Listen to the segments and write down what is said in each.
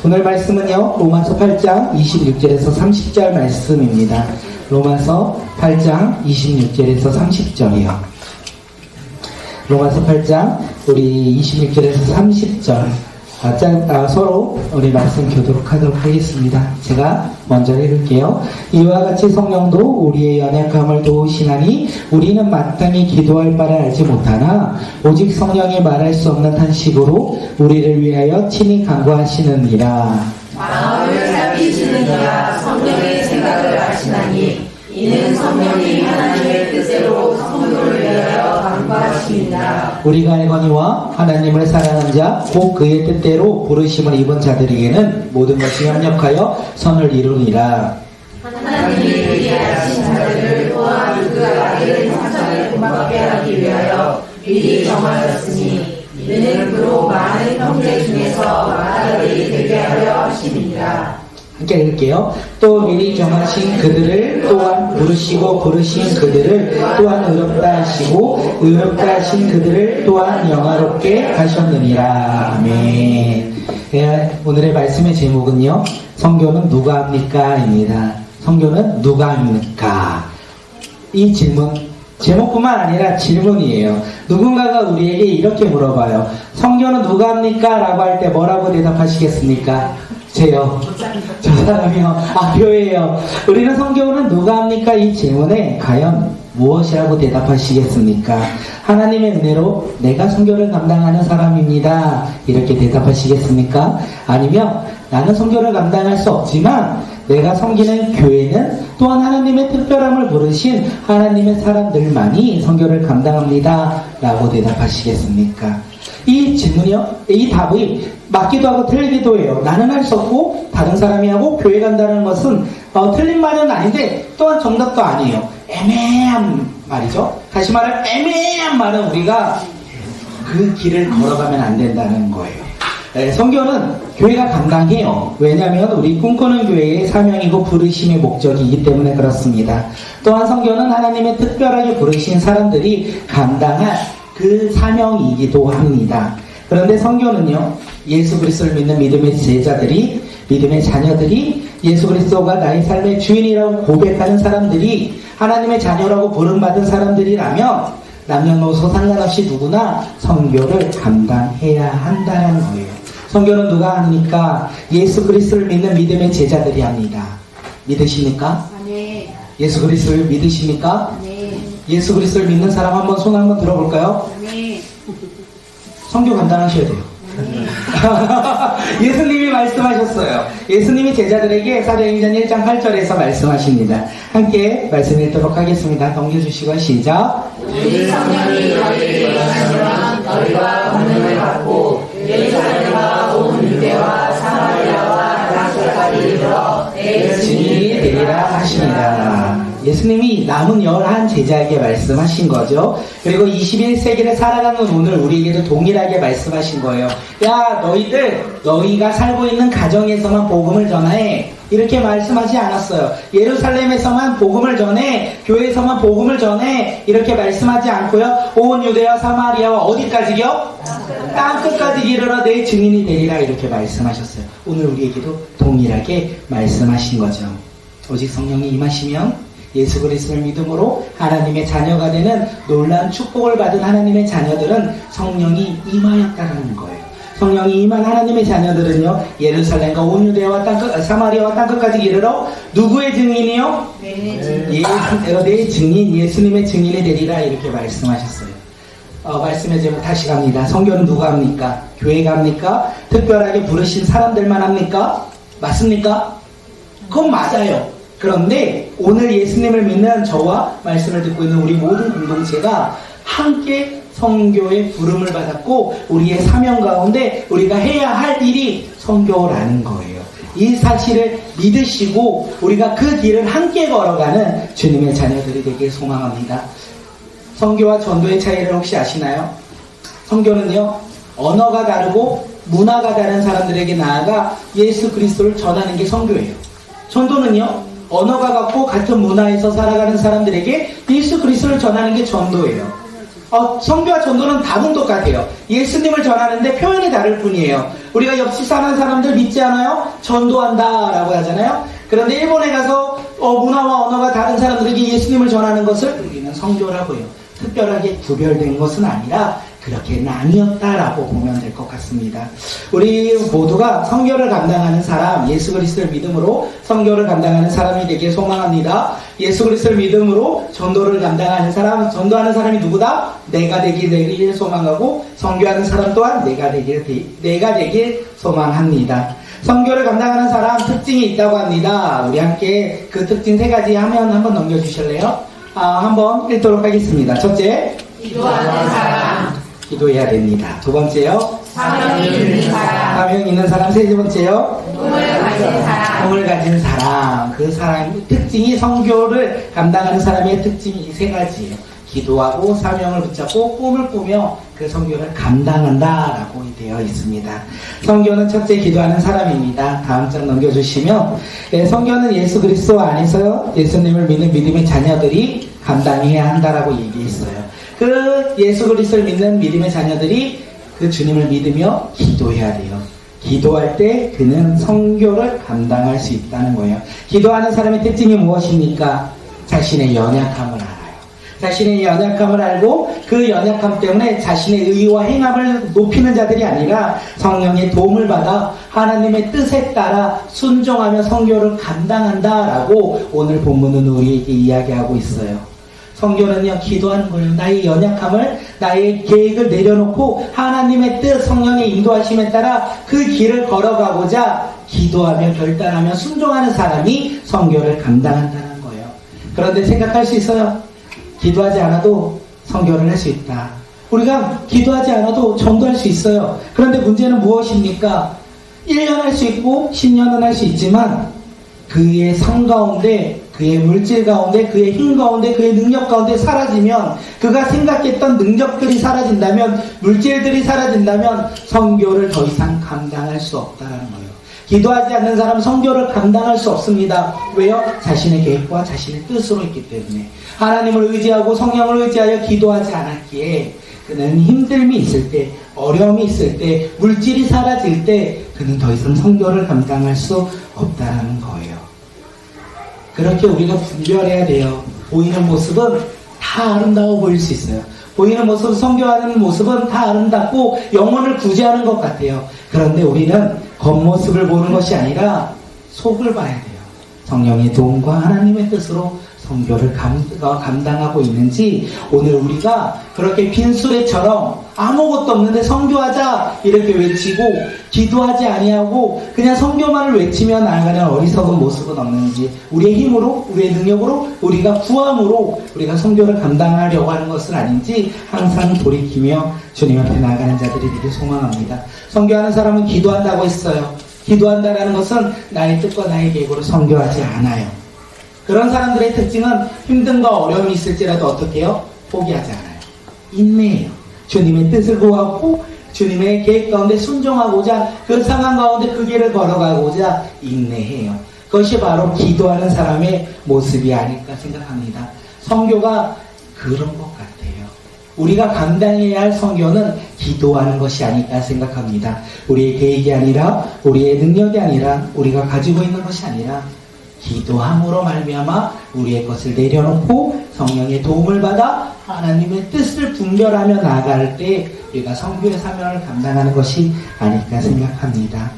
오늘 말씀은요, 로마서 8장 26절에서 30절 말씀입니다. 로마서 8장 26절에서 30절이요. 로마서 8장 우리 26절에서 30절 서로 우리 말씀 교도록 하도록 하겠습니다. 제가 먼저 읽을게요. 이와 같이 성령도 우리의 연약함을 도우시나니 우리는 마땅히 기도할 바를 알지 못하나 오직 성령이 말할 수 없는 탄식으로 우리를 위하여 친히 간구하시느니라. 마음을 살피시는 이가 성령의 생각을 아시나니 이는 성령이 하나님의 뜻대로 성도를 위하여 간구하십니다. 우리가 알거니와 하나님을 사랑하는 자 곧 그의 뜻대로 부르심을 입은 자들에게는 모든 것이 협력하여 선을 이루니라. 하나님이 미리 아신 자들을 또한 그 아들의 형상을 본받게 하기 위하여 미리 정하셨으니 이는 그로 많은 형제 중에서 마다들이 되게 하려 하심이니라. 함께 읽을게요. 또 미리 정하신 그들을 또한 부르시고 부르신 그들을 또한 의롭다 하시고 의롭다 하신 그들을 또한 영화롭게 하셨느니라. 아멘. 오늘의 말씀의 제목은요, 성교는 누가 합니까? 입니다. 성교는 누가 합니까? 이 질문, 제목뿐만 아니라 질문이에요. 누군가가 우리에게 이렇게 물어봐요. 성교는 누가 합니까? 라고 할 때 뭐라고 대답하시겠습니까? 저요. 저 사람이요. 교회요. 우리는 성교는 누가 합니까? 이 질문에 과연 무엇이라고 대답하시겠습니까? 하나님의 은혜로 내가 성교를 감당하는 사람입니다. 이렇게 대답하시겠습니까? 아니면 나는 성교를 감당할 수 없지만 내가 섬기는 교회는 또한 하나님의 특별함을 부르신 하나님의 사람들만이 성교를 감당합니다. 라고 대답하시겠습니까? 이 질문이요, 이 답이 맞기도 하고 틀리기도 해요. 나는 할 수 없고 다른 사람이 하고 교회 간다는 것은 틀린 말은 아닌데 또한 정답도 아니에요. 애매한 말이죠. 다시 말해 애매한 말은 우리가 그 길을 걸어가면 안 된다는 거예요. 성교는 교회가 감당해요. 왜냐하면 우리 꿈꾸는 교회의 사명이고 부르심의 목적이기 때문에 그렇습니다. 또한 성교는 하나님의 특별하게 부르신 사람들이 감당할 그 사명이기도 합니다. 그런데 성교는요, 예수 그리스도를 믿는 믿음의 제자들이, 믿음의 자녀들이, 예수 그리스도가 나의 삶의 주인이라고 고백하는 사람들이, 하나님의 자녀라고 부름받은 사람들이라면 남녀노소 상관없이 누구나 성교를 감당해야 한다는 거예요. 성교는 누가 합니까? 예수 그리스도를 믿는 믿음의 제자들이 합니다. 믿으십니까? 네. 예수 그리스도를 믿으십니까? 네. 예수 그리스도를 믿는 사람 한번 손 한번 들어볼까요? 네. 성교 감당하셔야 돼요. 예수님이 말씀하셨어요. 예수님이 제자들에게 사도행전 1장 8절에서 말씀하십니다. 함께 말씀 읽도록 하겠습니다. 넘겨주시고 시작. 우리 성령이 너희에게 임하시면 너희가 권능을 받고 예루살렘과 온 유대와 사마리아와 땅끝까지 이르러 내 증인이 되리라 하시니라. 예수님이 남은 11 제자에게 말씀하신 거죠. 그리고 21세기를 살아가는 오늘 우리에게도 동일하게 말씀하신 거예요. 야, 너희가 살고 있는 가정에서만 복음을 전해. 이렇게 말씀하지 않았어요. 예루살렘에서만 복음을 전해, 교회에서만 복음을 전해, 이렇게 말씀하지 않고요. 온 유대와 사마리아와 어디까지요? 땅끝까지 이르러 내 증인이 되리라 이렇게 말씀하셨어요. 오늘 우리에게도 동일하게 말씀하신 거죠. 오직 성령이 임하시면 예수 그리스도를 믿음으로 하나님의 자녀가 되는 놀라운 축복을 받은 하나님의 자녀들은 성령이 임하였다는 거예요. 성령이 임한 하나님의 자녀들은요, 예루살렘과 온 유대와 사마리아와 땅끝까지 이르러 누구의 증인이요? 내 증인, 예수님의 증인이 되리라 이렇게 말씀하셨어요. 말씀의 제목 다시 갑니다. 성교는 누가 합니까? 교회가 합니까? 특별하게 부르신 사람들만 합니까? 맞습니까? 그건 맞아요. 그런데 오늘 예수님을 믿는 저와 말씀을 듣고 있는 우리 모든 공동체가 함께 성교의 부름을 받았고 우리의 사명 가운데 우리가 해야 할 일이 성교라는 거예요. 이 사실을 믿으시고 우리가 그 길을 함께 걸어가는 주님의 자녀들이 되길 소망합니다. 성교와 전도의 차이를 혹시 아시나요? 성교는요, 언어가 다르고 문화가 다른 사람들에게 나아가 예수 그리스도를 전하는 게 성교예요. 전도는요, 언어가 같고 같은 문화에서 살아가는 사람들에게 예수 그리스도를 전하는 게 전도예요. 선교와 전도는 답은 똑같아요. 예수님을 전하는데 표현이 다를 뿐이에요. 우리가 옆집 사는 사람들 믿지 않아요? 전도한다 라고 하잖아요. 그런데 일본에 가서 문화와 언어가 다른 사람들에게 예수님을 전하는 것을 우리는 선교라고 해요. 특별하게 구별된 것은 아니라 그렇게 나뉘었다라고 보면 될 것 같습니다. 우리 모두가 선교를 감당하는 사람, 예수 그리스도를 믿음으로 선교를 감당하는 사람이 되길 소망합니다. 예수 그리스도를 믿음으로 전도를 감당하는 사람, 전도하는 사람이 누구다? 내가 되길 소망하고 선교하는 사람 또한 내가 되길 소망합니다. 선교를 감당하는 사람 특징이 있다고 합니다. 우리 함께 그 특징 3가지 화면 한번 넘겨주실래요? 한번 읽도록 하겠습니다. 첫째, 기도하는 사람, 기도해야 됩니다. 2번째요, 사명이 있는 사람, 사명 있는 사람. 3번째요, 꿈을 가진 사람, 꿈을 가진 사람. 그 사람의 특징이, 선교를 감당하는 사람의 특징이 이 3가지예요. 기도하고 사명을 붙잡고 꿈을 꾸며 그 선교를 감당한다라고 되어 있습니다. 선교는 첫째 기도하는 사람입니다. 다음 장 넘겨주시면, 선교는 예수 그리스도 안에서 예수님을 믿는 믿음의 자녀들이 감당해야 한다라고 얘기했어요. 그 예수 그리스도를 믿는 믿음의 자녀들이 그 주님을 믿으며 기도해야 돼요. 기도할 때 그는 선교를 감당할 수 있다는 거예요. 기도하는 사람의 특징이 무엇입니까? 자신의 연약함을 알아요. 자신의 연약함을 알고 그 연약함 때문에 자신의 의와 행함을 높이는 자들이 아니라 성령의 도움을 받아 하나님의 뜻에 따라 순종하며 선교를 감당한다라고 오늘 본문은 우리에게 이야기하고 있어요. 선교는요, 기도하는 거예요. 나의 연약함을, 나의 계획을 내려놓고 하나님의 뜻, 성령의 인도하심에 따라 그 길을 걸어가고자 기도하며 결단하며 순종하는 사람이 선교를 감당한다는 거예요. 그런데 생각할 수 있어요. 기도하지 않아도 선교를 할 수 있다. 우리가 기도하지 않아도 전도할 수 있어요. 그런데 문제는 무엇입니까? 1년 할 수 있고 10년은 할 수 있지만 그의 삶 가운데, 그의 물질 가운데, 그의 힘 가운데, 그의 능력 가운데 사라지면, 그가 생각했던 능력들이 사라진다면, 물질들이 사라진다면 선교를 더 이상 감당할 수 없다는 거예요. 기도하지 않는 사람은 선교를 감당할 수 없습니다. 왜요? 자신의 계획과 자신의 뜻으로 있기 때문에. 하나님을 의지하고 성령을 의지하여 기도하지 않았기에 그는 힘듦이 있을 때, 어려움이 있을 때, 물질이 사라질 때 그는 더 이상 선교를 감당할 수 없다는 거예요. 그렇게 우리가 분별해야 돼요. 보이는 모습은 다 아름다워 보일 수 있어요. 보이는 모습, 선교하는 모습은 다 아름답고 영혼을 구제하는 것 같아요. 그런데 우리는 겉모습을 보는 것이 아니라 속을 봐야 돼요. 성령의 도움과 하나님의 뜻으로 선교를 감당하고 있는지, 오늘 우리가 그렇게 빈수레처럼 아무것도 없는데 선교하자 이렇게 외치고 기도하지 아니하고 그냥 선교만을 외치며 나아가는 어리석은 모습은 없는지, 우리의 힘으로, 우리의 능력으로, 우리가 구함으로 우리가 선교를 감당하려고 하는 것은 아닌지 항상 돌이키며 주님 앞에 나아가는 자들이 되길 소망합니다. 선교하는 사람은 기도한다고 했어요. 기도한다라는 것은 나의 뜻과 나의 계획으로 선교하지 않아요. 그런 사람들의 특징은 힘듦과 어려움이 있을지라도 어떻게 해요? 포기하지 않아요. 인내해요. 주님의 뜻을 구하고 주님의 계획 가운데 순종하고자, 그 상황 가운데 그 길을 걸어가고자 인내해요. 그것이 바로 기도하는 사람의 모습이 아닐까 생각합니다. 선교가 그런 것 같아요. 우리가 감당해야 할 선교는 기도하는 것이 아닐까 생각합니다. 우리의 계획이 아니라, 우리의 능력이 아니라, 우리가 가지고 있는 것이 아니라 기도함으로 말미암아 우리의 것을 내려놓고 성령의 도움을 받아 하나님의 뜻을 분별하며 나아갈 때 우리가 선교의 사명을 감당하는 것이 아닐까 생각합니다.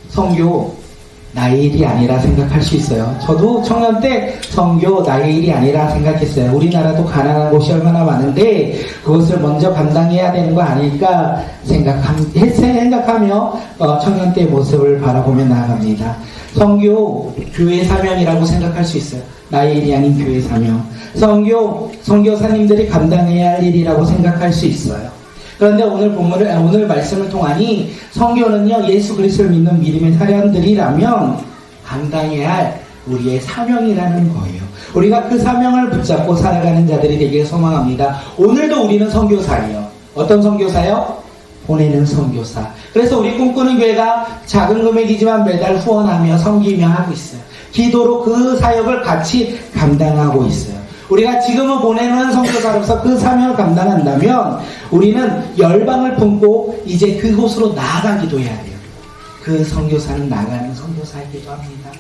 선교 나의 일이 아니라 생각할 수 있어요. 저도 청년 때 선교 나의 일이 아니라 생각했어요. 우리나라도 가난한 곳이 얼마나 많은데 그것을 먼저 감당해야 되는 거 아닐까 생각하며 청년 때의 모습을 바라보며 나아갑니다. 선교, 교회 사명이라고 생각할 수 있어요. 나의 일이 아닌 교회 사명. 선교, 선교사님들이 감당해야 할 일이라고 생각할 수 있어요. 그런데 오늘 말씀을 통하니 선교는요, 예수 그리스도를 믿는 믿음의 사람들이라면 감당해야 할 우리의 사명이라는 거예요. 우리가 그 사명을 붙잡고 살아가는 자들이 되길 소망합니다. 오늘도 우리는 선교사예요. 어떤 선교사요? 보내는 선교사. 그래서 우리 꿈꾸는 교회가 작은 금액이지만 매달 후원하며 섬기며 하고 있어요. 기도로 그 사역을 같이 감당하고 있어요. 우리가 지금은 보내는 선교사로서 그 사명을 감당한다면 우리는 열방을 품고 이제 그곳으로 나아가기도 해야 돼요. 그 선교사는 나가는 선교사이기도 합니다.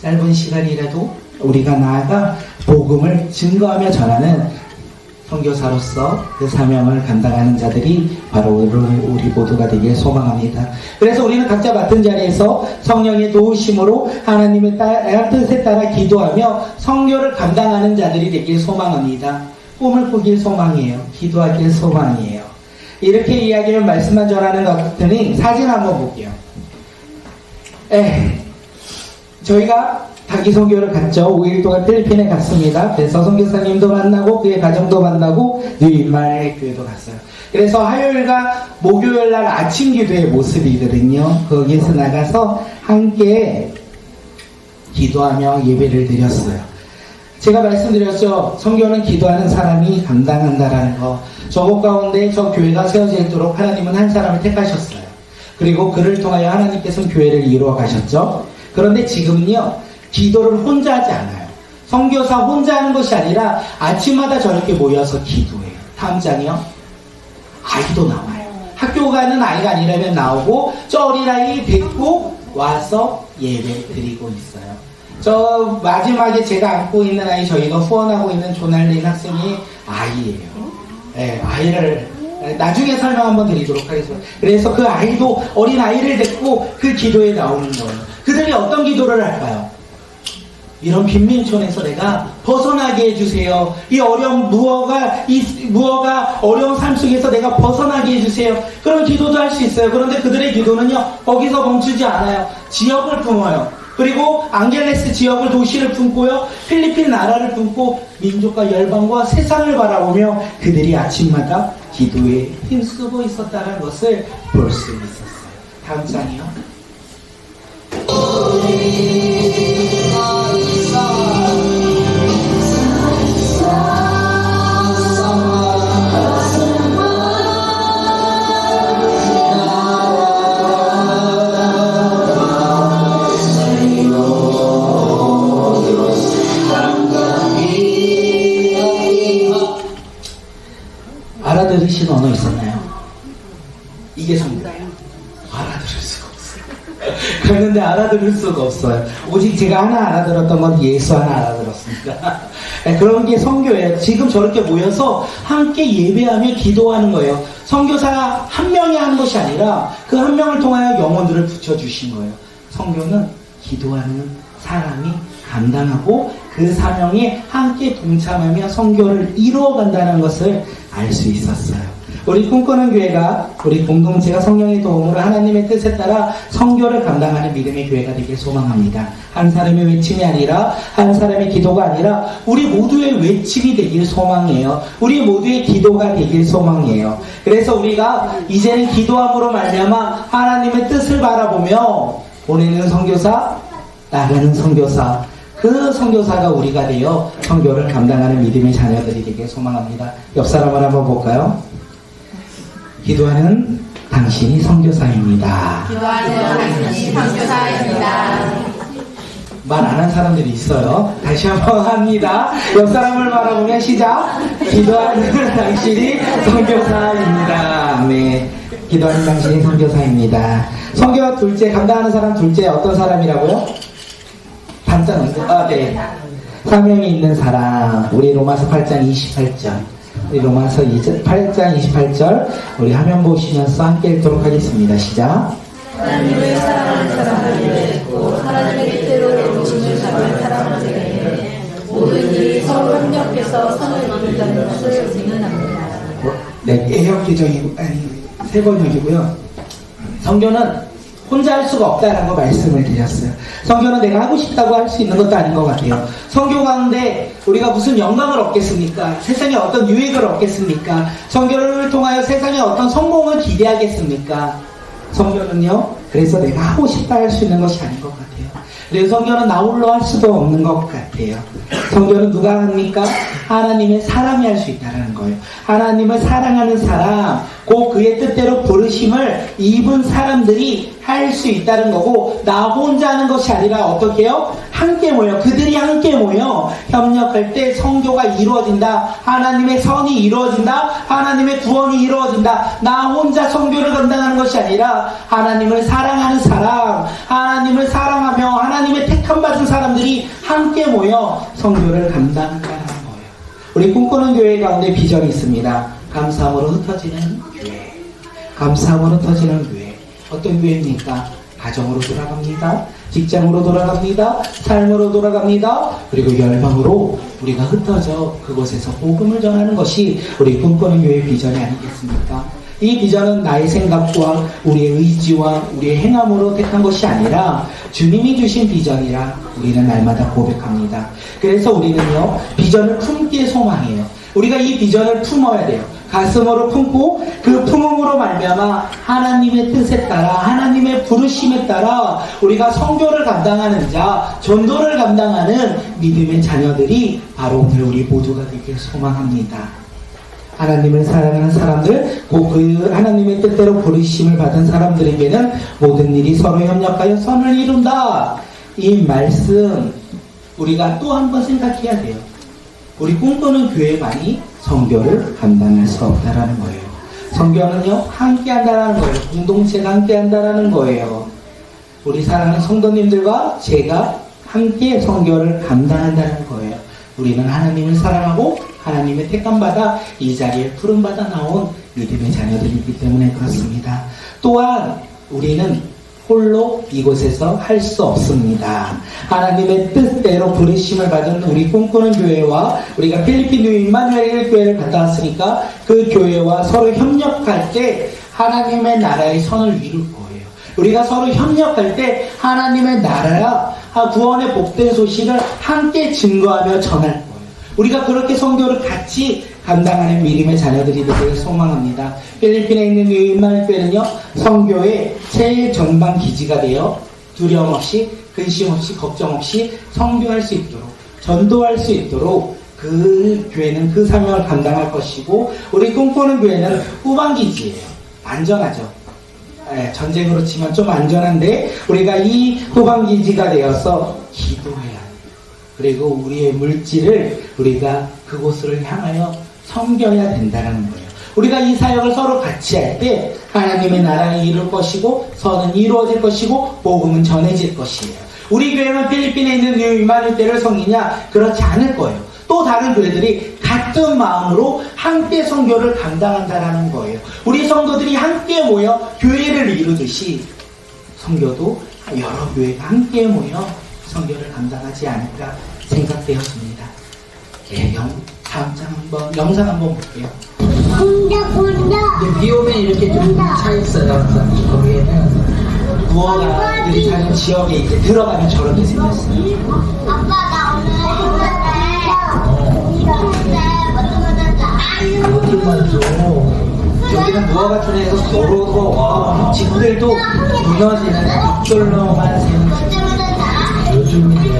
짧은 시간이라도 우리가 나아가 복음을 증거하며 전하는 선교사로서 그 사명을 감당하는 자들이 바로 우리 모두가 되길 소망합니다. 그래서 우리는 각자 맡은 자리에서 성령의 도우심으로 하나님의 뜻에 따라 기도하며 선교를 감당하는 자들이 되길 소망합니다. 꿈을 꾸길 소망이에요. 기도하길 소망이에요. 이렇게 이야기하면 말씀만 전하는 것 같으니 사진 한번 볼게요. 저희가 단기 선교를 갔죠. 5일 동안 필리핀에 갔습니다. 그래서 선교사님도 만나고 그의 가정도 만나고 뉴인말 교회도 갔어요. 그래서 화요일과 목요일날 아침 기도의 모습이거든요. 거기에서 나가서 함께 기도하며 예배를 드렸어요. 제가 말씀드렸죠. 선교는 기도하는 사람이 감당한다라는 거. 저곳 가운데 저 교회가 세워지도록 하나님은 한 사람을 택하셨어요. 그리고 그를 통하여 하나님께서는 교회를 이루어 가셨죠. 그런데 지금은요. 기도를 혼자 하지 않아요. 선교사 혼자 하는 것이 아니라 아침마다 저렇게 모여서 기도해요. 다음 장이요. 아이도 나와요. 학교 가는 아이가 아니라면 나오고 저 어린아이 데리고 와서 예배 드리고 있어요. 저 마지막에 제가 안고 있는 아이 저희가 후원하고 있는 조날린 학생이 아이예요. 네, 아이를 나중에 설명 한번 드리도록 하겠습니다. 그래서 그 아이도 어린 아이를 데리고 그 기도에 나오는 거예요. 그들이 어떤 기도를 할까요? 이런 빈민촌에서 내가 벗어나게 해주세요. 이 어려운 무어가 어려운 삶 속에서 내가 벗어나게 해주세요. 그런 기도도 할 수 있어요. 그런데 그들의 기도는요, 거기서 멈추지 않아요. 지역을 품어요. 그리고 앙겔레스 지역을 도시를 품고요, 필리핀 나라를 품고 민족과 열방과 세상을 바라보며 그들이 아침마다 기도에 힘쓰고 있었다는 것을 볼 수 있었어요. 다음 장이요. 알아들으신 언어 있었나요? 이게 성가요. 알아들을 수가 없어요. 그런데 알아들을 수가 없어요. 오직 제가 하나 알아들었던 건 예수 하나 알아들었습니다. 그런 게 선교예요. 지금 저렇게 모여서 함께 예배하며 기도하는 거예요. 선교사 한 명이 하는 것이 아니라 그 한 명을 통하여 영혼들을 붙여주신 거예요. 선교는 기도하는 사람이 감당하고 그 사명에 함께 동참하며 선교를 이루어간다는 것을 알 수 있었어요. 우리 꿈꾸는 교회가, 우리 공동체가 성령의 도움으로 하나님의 뜻에 따라 선교를 감당하는 믿음의 교회가 되길 소망합니다. 한 사람의 외침이 아니라, 한 사람의 기도가 아니라 우리 모두의 외침이 되길 소망해요. 우리 모두의 기도가 되길 소망해요. 그래서 우리가 이제는 기도함으로 말미암아 하나님의 뜻을 바라보며 보내는 선교사, 나가는 선교사, 그 선교사가 우리가 되어 선교를 감당하는 믿음의 자녀들이 되길 소망합니다. 옆 사람을 한번 볼까요? 기도하는 당신이 선교사입니다. 기도하는 당신이 선교사입니다. 말 안 한 사람들이 있어요. 다시 한번 합니다. 옆 사람을 바라보면 시작. 기도하는 당신이 선교사입니다. 네, 기도하는 당신이 선교사입니다. 선교 둘째, 감당하는 사람 둘째 어떤 사람이라고요? 단자 언제? 네. 사명이 있는 사람. 우리 로마서 8장 28절. 우리 로마서 8장 28절. 우리 화면 보시면서 함께 읽도록 하겠습니다. 시작. 하나님을 사랑하는 사람을 믿고 하나님의 뜻대로 이루어짐을 잡은 사람들에게 모든 일이 서로 협력해서 선을 이룬다는 것을 증언합니다. 네, 개역 개정이고 세 번역이고요. 성교는 혼자 할 수가 없다라고 말씀을 드렸어요. 선교는 내가 하고 싶다고 할 수 있는 것도 아닌 것 같아요. 선교 가운데 우리가 무슨 영광을 얻겠습니까? 세상에 어떤 유익을 얻겠습니까? 선교를 통하여 세상에 어떤 성공을 기대하겠습니까? 선교는요, 그래서 내가 하고 싶다 할 수 있는 것이 아닌 것 같아요. 그래서 선교는 나 홀로 할 수도 없는 것 같아요. 선교는 누가 합니까? 하나님의 사람이 할 수 있다는 거예요. 하나님을 사랑하는 사람, 꼭 그의 뜻대로 부르심을 입은 사람들이 할 수 있다는 거고, 나 혼자 하는 것이 아니라 어떻게 해요? 함께 모여, 그들이 함께 모여 협력할 때 성교가 이루어진다. 하나님의 선이 이루어진다. 하나님의 구원이 이루어진다. 나 혼자 성교를 감당하는 것이 아니라 하나님을 사랑하는 사람, 하나님을 사랑하며 하나님의 택함받은 사람들이 함께 모여 성교를 감당한다는 거예요. 우리 꿈꾸는 교회 가운데 비전이 있습니다. 감사함으로 흩어지는 교회. 감사함으로 흩어지는 교회. 어떤 교회입니까? 가정으로 돌아갑니다. 직장으로 돌아갑니다. 삶으로 돌아갑니다. 그리고 열방으로 우리가 흩어져 그곳에서 복음을 전하는 것이 우리 꿈꾸는 교회의 비전이 아니겠습니까? 이 비전은 나의 생각과 우리의 의지와 우리의 행함으로 택한 것이 아니라 주님이 주신 비전이라 우리는 날마다 고백합니다. 그래서 우리는요, 비전을 품기에 소망해요. 우리가 이 비전을 품어야 돼요. 가슴으로 품고 그 품음으로 말미암아 하나님의 뜻에 따라 하나님의 부르심에 따라 우리가 선교를 감당하는 자, 전도를 감당하는 믿음의 자녀들이 바로 오늘 우리 모두가 되길 소망합니다. 하나님을 사랑하는 사람들, 곧 그 하나님의 뜻대로 부르심을 받은 사람들에게는 모든 일이 서로 협력하여 선을 이룬다. 이 말씀 우리가 또 한 번 생각해야 돼요. 우리 꿈꾸는 교회만이 선교를 감당할 수 없다라는 거예요. 선교는요, 함께 한다라는 거예요. 공동체가 함께 한다라는 거예요. 우리 사랑하는 성도님들과 제가 함께 선교를 감당한다는 거예요. 우리는 하나님을 사랑하고 하나님의 택함받아 이 자리에 부름받아 나온 믿음의 자녀들이기 때문에 그렇습니다. 또한 우리는 홀로 이곳에서 할 수 없습니다. 하나님의 뜻대로 부르심을 받은 우리 꿈꾸는 교회와 우리가 필리핀 뉴 임마누엘 교회를 갔다 왔으니까 그 교회와 서로 협력할 때 하나님의 나라의 선을 이룰 거예요. 우리가 서로 협력할 때 하나님의 나라와 구원의 복된 소식을 함께 증거하며 전할 거예요. 우리가 그렇게 선교를 같이 감당하는 믿음의 자녀들이 되기를 소망합니다. 필리핀에 있는 뉴 임마누엘 교회는요, 선교의 제일 전방 기지가 되어 두려움 없이 근심 없이 걱정 없이 선교할 수 있도록 전도할 수 있도록 그 교회는 그 사명을 감당할 것이고, 우리 꿈꾸는 교회는 후방 기지예요. 안전하죠. 전쟁으로 치면 좀 안전한데 우리가 이 후방 기지가 되어서 기도해야 해요. 그리고 우리의 물질을 우리가 그곳을 향하여 섬겨야 된다는 거예요. 우리가 이 사역을 서로 같이 할 때 하나님의 나라는 이룰 것이고 선은 이루어질 것이고 복음은 전해질 것이에요. 우리 교회만 필리핀에 있는 뉴 임마누엘 교회를 섬기냐? 그렇지 않을 거예요. 또 다른 교회들이 같은 마음으로 함께 선교를 감당한다라는 거예요. 우리 성도들이 함께 모여 교회를 이루듯이 선교도 여러 교회가 함께 모여 선교를 감당하지 않을까 생각되었습니다. 예, 다음 장 한번 영상 한번 볼게요. 비 오면 이렇게 좀 차 있어요. 거기에는 무어가들이 사는 지역에 이제 들어가면 저렇게 생겼어요. 아빠 나 오늘 어딜만 줘. 여기는 무어가촌에서 도로도 집들도 무너지는 빗돌로만 세운 집. 요즘 이제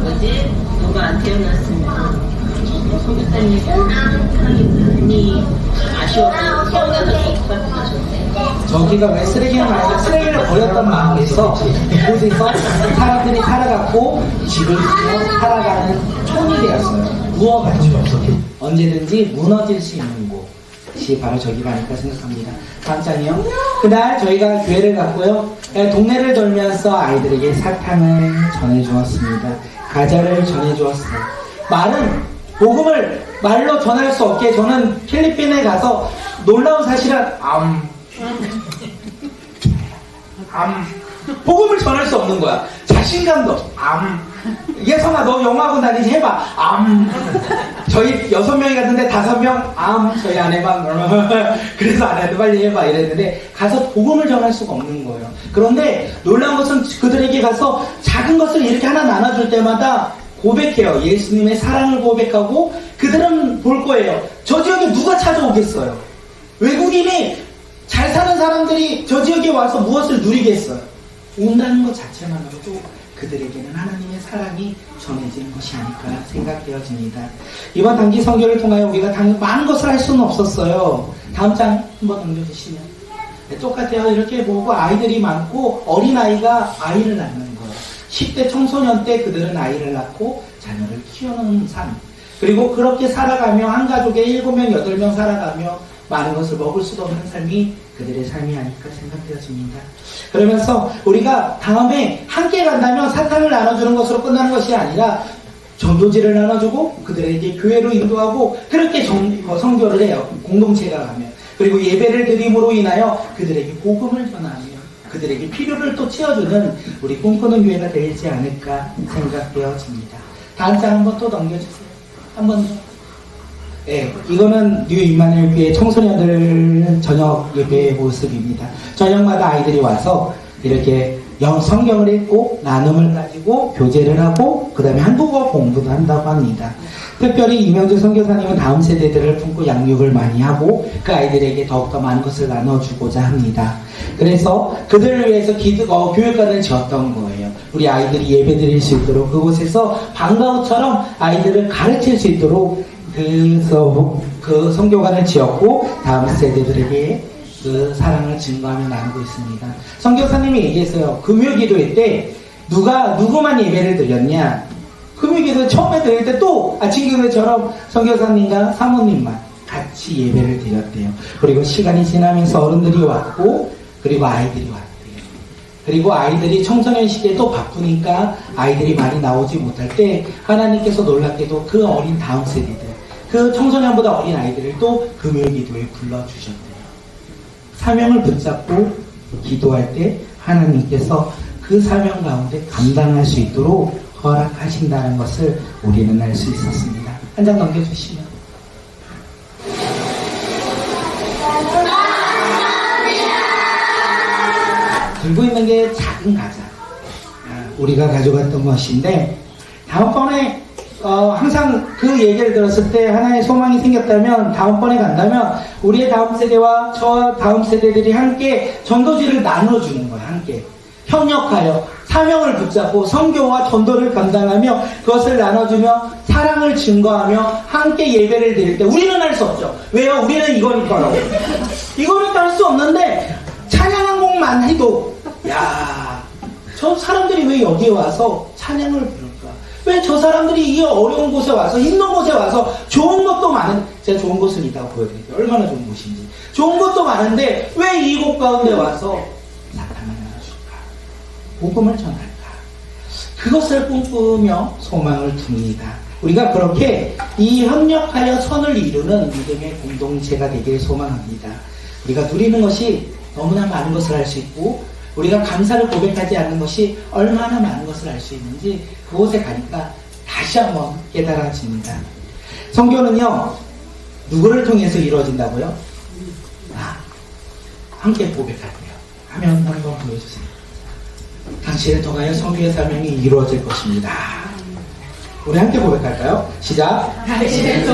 뭐지? 누가 안 태어났으면 소비사님이 아쉬워서 태어나서 수밖에 없었어요. 저기가 왜 쓰레기가 많아서 쓰레기를 버렸던 마음에서 이곳에서 사람들이 살아갔고 집을 지어 살아가는 촌이 되었어요. 무어가죠. 언제든지 무너질 수 있는 곳이 바로 저기가 아닐까 생각합니다. 다음 장이요. 그날 저희가 교회를 갔고요. 동네를 돌면서 아이들에게 사탕을 전해주었습니다. 과자를 전해주었어요. 말은 복음을 말로 전할 수 없게 저는 필리핀에 가서 놀라운 사실은 복음을 전할 수 없는 거야. 자신감도 예성아 너 영어학원 다니지 해봐. 저희 6명이 갔는데 5명 저희 아내만 그래서 아내도 빨리 해봐 이랬는데 가서 복음을 전할 수가 없는 거예요. 그런데 놀라운 것은 그들에게 가서 작은 것을 이렇게 하나 나눠줄 때마다 고백해요. 예수님의 사랑을 고백하고 그들은 볼 거예요. 저 지역에 누가 찾아오겠어요? 외국인이 잘 사는 사람들이 저 지역에 와서 무엇을 누리겠어요? 온다는 것 자체만으로도 그들에게는 하나님의 사랑이 전해지는 것이 아닐까 생각되어집니다. 이번 단기 선교를 통하여 우리가 많은 것을 할 수는 없었어요. 다음 장 한번 넘겨주시면. 네, 똑같아요. 이렇게 보고 아이들이 많고 어린아이가 아이를 낳는 거예요. 10대 청소년 때 그들은 아이를 낳고 자녀를 키우는 삶. 그리고 그렇게 살아가며 한 가족에 7명, 8명 살아가며 많은 것을 먹을 수도 없는 삶이 그들의 삶이 아닐까 생각되어집니다. 그러면서 우리가 다음에 함께 간다면 사탕을 나눠주는 것으로 끝나는 것이 아니라 전도지를 나눠주고 그들에게 교회로 인도하고 그렇게 선교를 해요. 공동체가 가면. 그리고 예배를 드림으로 인하여 그들에게 복음을 전하며 그들에게 필요를 또 채워주는 우리 꿈꾸는 교회가 되지 않을까 생각되어집니다. 다음 장 한번 또 넘겨주세요. 한번 더. 네, 이거는 뉴 임마누엘 교회 청소년들 저녁 예배의 모습입니다. 저녁마다 아이들이 와서 이렇게 성경을 읽고 나눔을 가지고 교제를 하고 그 다음에 한국어 공부도 한다고 합니다. 특별히 이명주 선교사님은 다음 세대들을 품고 양육을 많이 하고 그 아이들에게 더욱더 많은 것을 나눠주고자 합니다. 그래서 그들을 위해서 교육관을 지었던 거예요. 우리 아이들이 예배 드릴 수 있도록 그곳에서 방과후처럼 아이들을 가르칠 수 있도록 그 선교관을 지었고 다음 세대들에게 그 사랑을 증거하며 나누고 있습니다. 선교사님이 얘기했어요. 금요기도회 때 누구만 예배를 드렸냐? 금요기도 처음에 드릴 때 또 아침 기도회처럼 선교사님과 사모님만 같이 예배를 드렸대요. 그리고 시간이 지나면서 어른들이 왔고 그리고 아이들이 왔대요. 그리고 아이들이 청소년 시기에 또 바쁘니까 아이들이 많이 나오지 못할 때 하나님께서 놀랍게도 그 어린 다음 세대들 그 청소년보다 어린 아이들을 또 금요기도에 불러주셨대요. 사명을 붙잡고 기도할 때 하나님께서 그 사명 가운데 감당할 수 있도록 허락하신다는 것을 우리는 알 수 있었습니다. 한 장 넘겨주시면. 들고 있는 게 작은 과자. 우리가 가져갔던 것인데 다음번에 항상 그 얘기를 들었을 때 하나의 소망이 생겼다면 다음번에 간다면 우리의 다음 세대와 저와 다음 세대들이 함께 전도지를 나눠주는 거예요. 함께 협력하여 사명을 붙잡고 선교와 전도를 감당하며 그것을 나눠주며 사랑을 증거하며 함께 예배를 드릴 때 우리는 할 수 없죠. 왜요? 우리는 이거니까요. 이거는 할 수 없는데 찬양한 곡만 해도 저 사람들이 왜 여기에 와서 찬양을 부를까? 왜 저 사람들이 이 어려운 곳에 와서 힘든 곳에 와서 좋은 것도 많은 제가 좋은 곳을 이따가 보여드릴게요. 얼마나 좋은 곳인지 좋은 것도 많은데 왜 이 곳 가운데 와서 사탕을 나눠줄까? 복음을 전할까? 그것을 꿈꾸며 소망을 둡니다. 우리가 그렇게 이 협력하여 선을 이루는 믿음의 공동체가 되길 소망합니다. 우리가 누리는 것이 너무나 많은 것을 할 수 있고 우리가 감사를 고백하지 않는 것이 얼마나 많은 것을 할 수 있는지 그곳에 가니까 다시 한번 깨달아집니다. 선교는요 누구를 통해서 이루어진다고요? 함께 고백할게요. 화면 한번 보여주세요. 당신을 통하여 선교의 사명이 이루어질 것입니다. 우리 함께 고백할까요? 시작.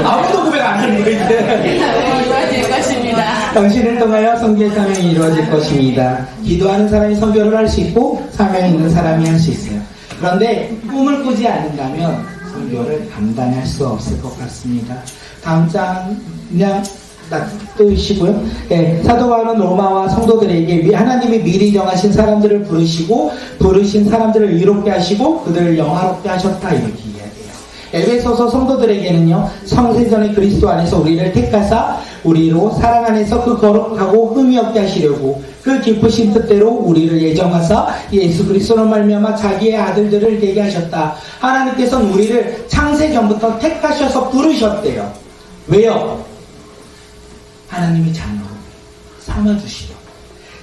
아무도 고백 안 하는 거예요. 이루어질 것입니다. 당신을 통하여 선교의 사명이 이루어질 것입니다. 기도하는 사람이 선교를 할 수 있고 사명이 있는 사람이 할 수 있어요. 그런데 꿈을 꾸지 않는다면 선교를 감당할 수 없을 것 같습니다. 다음 장 그냥 뜨시고요. 네, 사도 바울은 로마와 성도들에게 하나님이 미리 정하신 사람들을 부르신 사람들을 의롭게 하시고 그들을 영화롭게 하셨다 이렇게 이야기해요. 에베소서 성도들에게는요 성세전에 그리스도 안에서 우리를 택하사 우리로 사랑 안에서 그 거룩하고 흠이 없게 하시려고 그 기쁘신 뜻대로 우리를 예정하사 예수 그리스도로 말미암아 자기의 아들들을 되게 하셨다. 하나님께서는 우리를 창세전부터 택하셔서 부르셨대요. 왜요? 하나님의 자녀로 삼아주시려고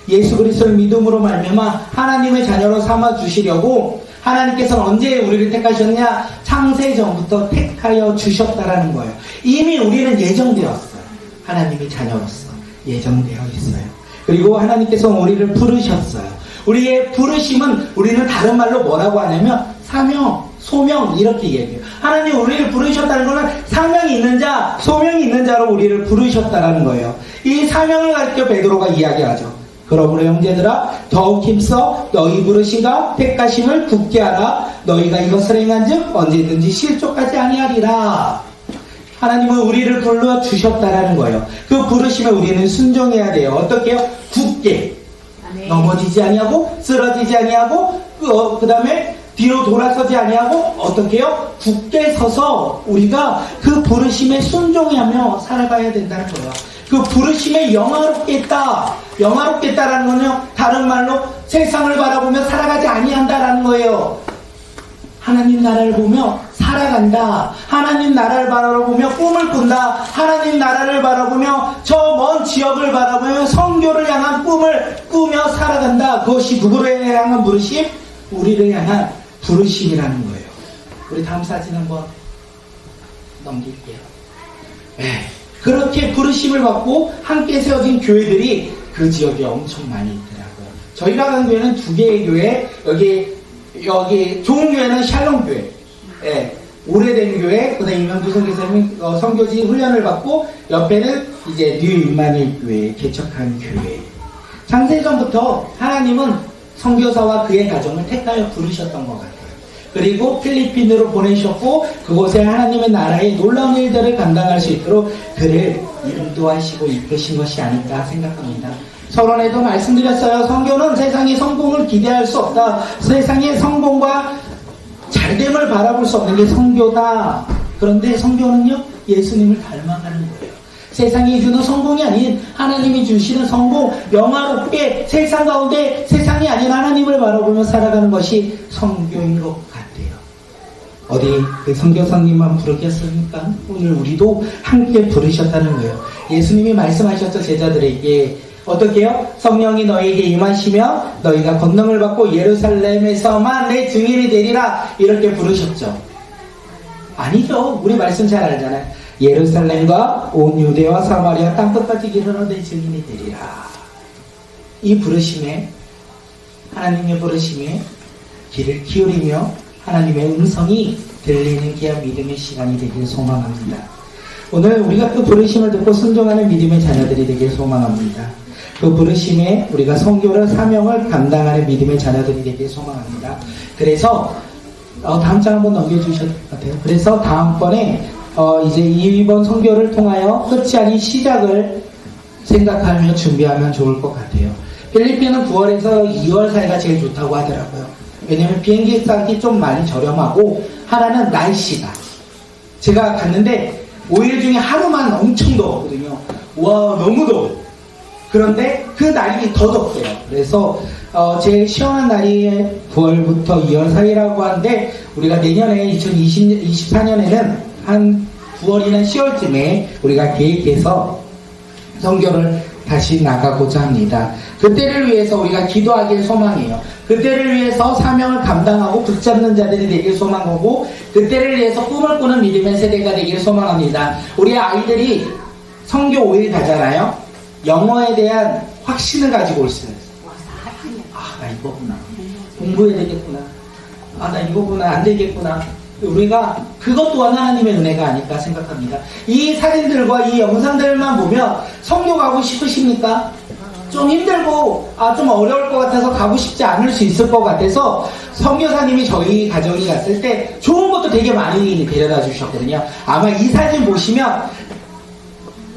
예수 그리스도를 믿음으로 말미암아 하나님의 자녀로 삼아주시려고 하나님께서는 언제 우리를 택하셨냐? 창세전부터 택하여 주셨다라는 거예요. 이미 우리는 예정되었어요. 하나님의 자녀로서 예정되어 있어요. 그리고 하나님께서는 우리를 부르셨어요. 우리의 부르심은 우리는 다른 말로 뭐라고 하냐면 사명, 소명 이렇게 얘기해요. 하나님 우리를 부르셨다는 것은 사명이 있는 자, 소명이 있는 자로 우리를 부르셨다는 거예요. 이 사명을 가르쳐 베드로가 이야기하죠. 그러므로 형제들아 더욱 힘써 너희 부르심과 택하심을 굳게 하라. 너희가 이것을 행한즉 언제든지 실족하지 아니하리라. 하나님은 우리를 불러주셨다라는 거예요. 그 부르심에 우리는 순종해야 돼요. 어떻게 해요? 굳게. 넘어지지 아니하고 쓰러지지 아니하고 그 다음에 뒤로 돌아서지 아니하고 어떻게 해요? 굳게 서서 우리가 그 부르심에 순종하며 살아가야 된다는 거예요. 그 부르심에 영화롭겠다라는 거는요, 다른 말로 세상을 바라보며 살아가지 아니한다라는 거예요. 하나님 나라를 보며 살아간다. 하나님 나라를 바라보며 꿈을 꾼다. 하나님 나라를 바라보며 저 먼 지역을 바라보며 선교를 향한 꿈을 꾸며 살아간다. 그것이 누구를 향한 부르심? 우리를 향한 부르심이라는 거예요. 우리 다음 사진 한번 넘길게요. 그렇게 부르심을 받고 함께 세워진 교회들이 그 지역에 엄청 많이 있더라고요. 저희가 가는 교회는 두 개의 교회, 여기 좋은 교회는 샬롬 교회, 오래된 교회, 그다음에 이명주 선교사님이 선교지 훈련을 받고 옆에는 이제 뉴 임마누엘 교회 개척한 교회. 창세전부터 하나님은 선교사와 그의 가정을 택하여 부르셨던 것 같아요. 그리고 필리핀으로 보내셨고 그곳에 하나님의 나라의 놀라운 일들을 감당할 수 있도록 그를 이름도 하시고 이끄신 것이 아닐까 생각합니다. 서론에도 말씀드렸어요. 선교는 세상의 성공을 기대할 수 없다. 세상의 성공과 잘됨을 바라볼 수 없는 게 선교다. 그런데 선교는요, 예수님을 닮아가는 거예요. 세상이 주는 성공이 아닌 하나님이 주시는 성공, 영화롭게 세상 가운데 세상이 아닌 하나님을 바라보며 살아가는 것이 선교인 것 같아요. 어디 그 선교사님만 부르겠습니까? 오늘 우리도 함께 부르셨다는 거예요. 예수님이 말씀하셨죠. 제자들에게 어떻게 해요? 성령이 너희에게 임하시며 너희가 권능을 받고 예루살렘에서만 내 증인이 되리라. 이렇게 부르셨죠. 아니죠. 우리 말씀 잘 알잖아요. 예루살렘과 온 유대와 사마리아 땅끝까지 이르러 내 증인이 되리라. 이 부르심에, 하나님의 부르심에 귀를 기울이며 하나님의 음성이 들리는 귀한 믿음의 시간이 되길 소망합니다. 오늘 우리가 그 부르심을 듣고 순종하는 믿음의 자녀들이 되길 소망합니다. 그 부르심에 우리가 선교를 사명을 감당하는 믿음의 자녀들이 되길 소망합니다. 그래서 다음 장 한번 넘겨주셔도 될 것 같아요. 그래서 다음번에 이제 이번 선교를 통하여 끝이 아닌 시작을 생각하며 준비하면 좋을 것 같아요. 필리핀은 9월에서 2월 사이가 제일 좋다고 하더라고요. 왜냐면 비행기 값이 좀 많이 저렴하고 하나는 날씨가, 제가 갔는데 5일 중에 하루만 엄청 더웠거든요. 와, 너무 더워. 그런데 그 날이 더 덥대요. 그래서 제일 시원한 날이 9월부터 2월 사이라고 하는데 우리가 내년에 2024년에는 한 9월이나 10월쯤에 우리가 계획해서 선교를 다시 나가고자 합니다. 그때를 위해서 우리가 기도하길 소망해요. 그때를 위해서 사명을 감당하고 붙잡는 자들이 되길 소망하고 그때를 위해서 꿈을 꾸는 믿음의 세대가 되길 소망합니다. 우리 아이들이 선교 5일 가잖아요. 영어에 대한 확신을 가지고 올 수 있어요. 나 이거구나. 공부해야 되겠구나. 나 이거구나. 안 되겠구나. 우리가 그것 또한 하나님의 은혜가 아닐까 생각합니다. 이 사진들과 이 영상들만 보면 선교 가고 싶으십니까? 좀 힘들고 좀 어려울 것 같아서 가고 싶지 않을 수 있을 것 같아서 선교사님이 저희 가정이 갔을 때 좋은 것도 되게 많이 데려다 주셨거든요. 아마 이 사진 보시면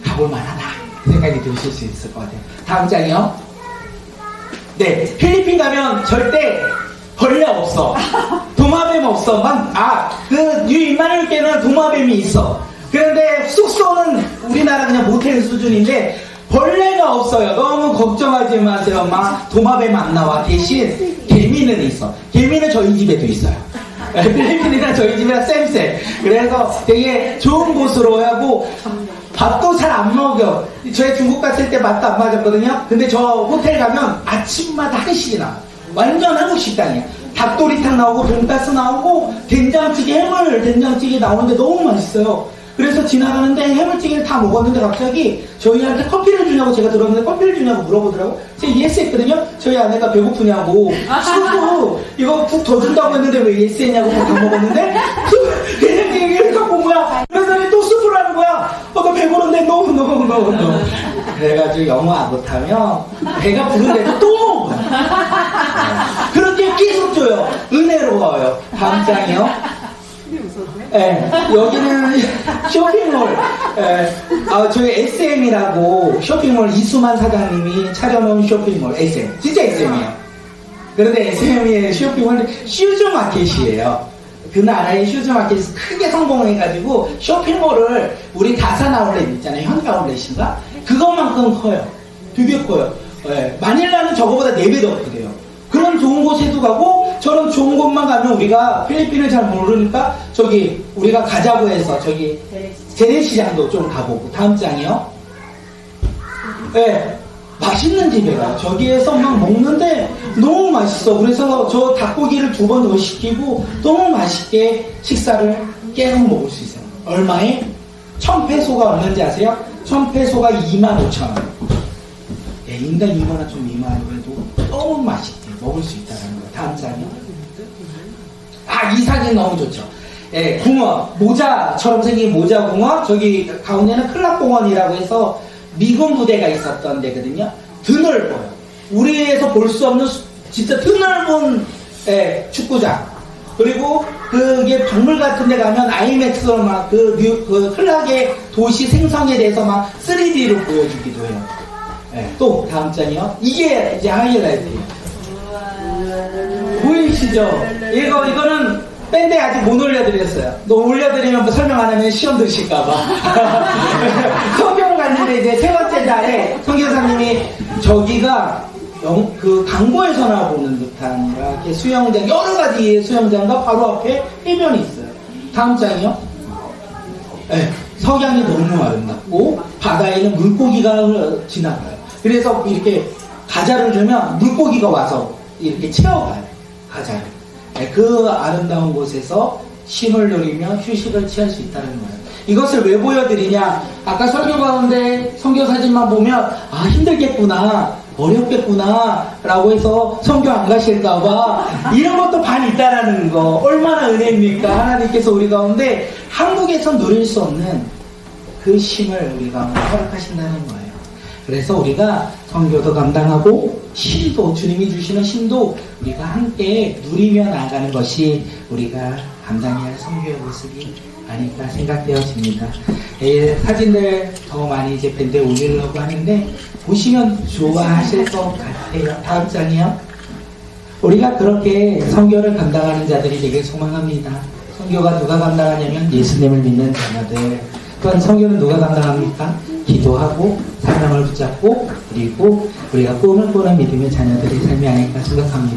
가볼 만하다 생각이 드실 수 있을 것 같아요. 다음 장이요. 네, 필리핀 가면 절대 벌레 없어. 도마뱀 없어. 뉴 임마누엘 교회는 도마뱀이 있어. 그런데 숙소는 우리나라 그냥 모텔 수준인데 벌레가 없어요. 너무 걱정하지 마세요. 도마뱀 안 나와. 대신 개미는 있어. 개미는 저희 집에도 있어요. 필리핀이랑 저희 집이랑 쌤쌤. 그래서 되게 좋은 곳으로 하고 밥도 잘 안 먹여. 저희 중국 갔을 때 밥도 안 맞았거든요. 근데 저 호텔 가면 아침마다 한식이 나와. 완전 한국 식당이야. 닭도리탕 나오고 돈가스 나오고 된장찌개, 해물 된장찌개 나오는데 너무 맛있어요. 그래서 지나가는데 해물찌개를 다 먹었는데 갑자기 저희한테 커피를 주냐고 제가 들었는데 커피를 주냐고 물어보더라고. 제가 예스 했거든요. 저희 아내가 배고프냐고. 수프 이거 푹 더 준다고 했는데 왜 예스 했냐고 다 먹었는데 된장찌개를 갖고 온 거야. 그래서 또 수프를 하는 거야. 나 배부른데 너무 그래가지고 영어 못하면 배가 부른데도 또 먹어요. 그렇게 계속 줘요. 은혜로워요. 다음 장이요. 네, 여기는 쇼핑몰. 저희 SM이라고 쇼핑몰 이수만 사장님이 차려놓은 쇼핑몰 SM. 진짜 SM이에요. 그런데 SM의 쇼핑몰은 슈즈마켓이에요. 그 나라의 슈즈마켓에서 크게 성공해가지고 쇼핑몰을 우리 다산 아울렛 있잖아요. 현대 아울렛인가? 그것만큼 커요. 되게 커요. 마닐라는 저거보다 4배 더 크대요. 그런 좋은 곳에도 가고 저런 좋은 곳만 가면 우리가 필리핀을 잘 모르니까 저기 우리가 가자고 해서 저기 재래시장도 좀 가보고. 다음 장이요. 맛있는 집에 가요. 저기에서 막 먹는데 너무 맛있어. 그래서 저 닭고기를 2번 더 시키고 너무 맛있게 식사를 계속 먹을 수 있어요. 얼마에? 1000페소가 얼마인지 아세요? 1000페소가 25,000원. 인당 2만원 좀 미만해도 너무 맛있게 먹을 수 있다는 거예요. 다음 장이요. 이 사진 너무 좋죠. 붕어, 모자처럼 생긴 모자 붕어. 저기 가운데는 클락공원이라고 해서 미군 부대가 있었던 데거든요. 드넓어요. 우리에서 볼 수 없는 진짜 드넓은 축구장. 그리고 그게 박물 같은 데 가면 아이맥스로 막 그 클락의 도시 생성에 대해서 막 3D로 보여주기도 해요. 또 다음 장이요. 이게 이제 하이라이트예요. 보이시죠? 이거는 밴드에 아직 못 올려드렸어요. 너 올려드리면 뭐 설명 안 하면 시험 드실까봐. 성경을 갔는데 이제 3번째 달에 성교사님이 저기가 그 강보에서나 보는 듯한 이렇게 수영장, 여러 가지의 수영장과 바로 앞에 해변이 있어요. 다음 장이요. 석양이 너무 아름답고 바다에는 물고기가 지나가요. 그래서 이렇게 가자를 주면 물고기가 와서 이렇게 채워가요. 가자를. 그 아름다운 곳에서 쉼을 누리며 휴식을 취할 수 있다는 거예요. 이것을 왜 보여드리냐? 아까 설교 가운데 선교 사진만 보면 힘들겠구나, 어렵겠구나 라고 해서 선교 안 가실까봐 이런 것도 반 있다라는 거. 얼마나 은혜입니까? 하나님께서 우리 가운데 한국에서 누릴 수 없는 그 쉼을 우리 가운데 허락하신다는 거예요. 그래서 우리가 선교도 감당하고 쉼도, 주님이 주시는 쉼도 우리가 함께 누리며 나아가는 것이 우리가 감당해야 할 선교의 모습이 아닐까 생각되어집니다. 사진들 더 많이 이제 밴드에 올리려고 하는데 보시면 좋아하실 것 같아요. 다음 장이요. 우리가 그렇게 선교를 감당하는 자들이 되길 소망합니다. 선교가 누가 감당하냐면 예수님을 믿는 자녀들. 또한 선교는 누가 감당합니까? 기도하고 사랑을 붙잡고 그리고 우리가 꿈을 꾸는 믿음의 자녀들의 삶이 아닐까 생각합니다.